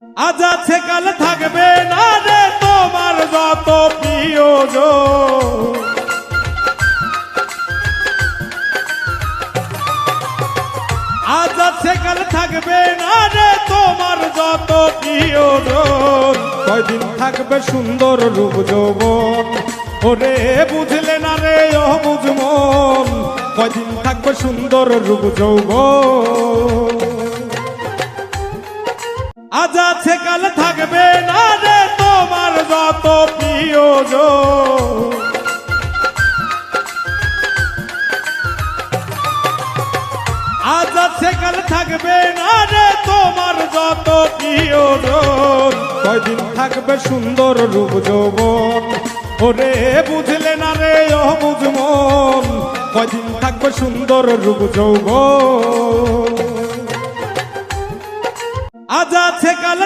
আজ আছে কাল থাকবে না রে তোমার যত প্রিয়জন। আজ আছে কাল থাকবে না রে তোমার যত প্রিয়জন। কয়দিন থাকবে সুন্দর রূপ যৌবন, ওরে বুঝলে না রে অবুঝ মন। কয়দিন থাকবে সুন্দর রূপ যৌবন। আজ আছে কাল থাকবে না রে তোমার যত প্রিয়জন। আজ আছে কাল থাকবে না রে তোমার যত প্রিয়জন। কয়দিন থাকবে সুন্দর রূপ যৌবন, ওরে বুঝলে না রে অবুঝ মন। কয়দিন থাকবে সুন্দর রূপ যৌবন। আজ আছে কাল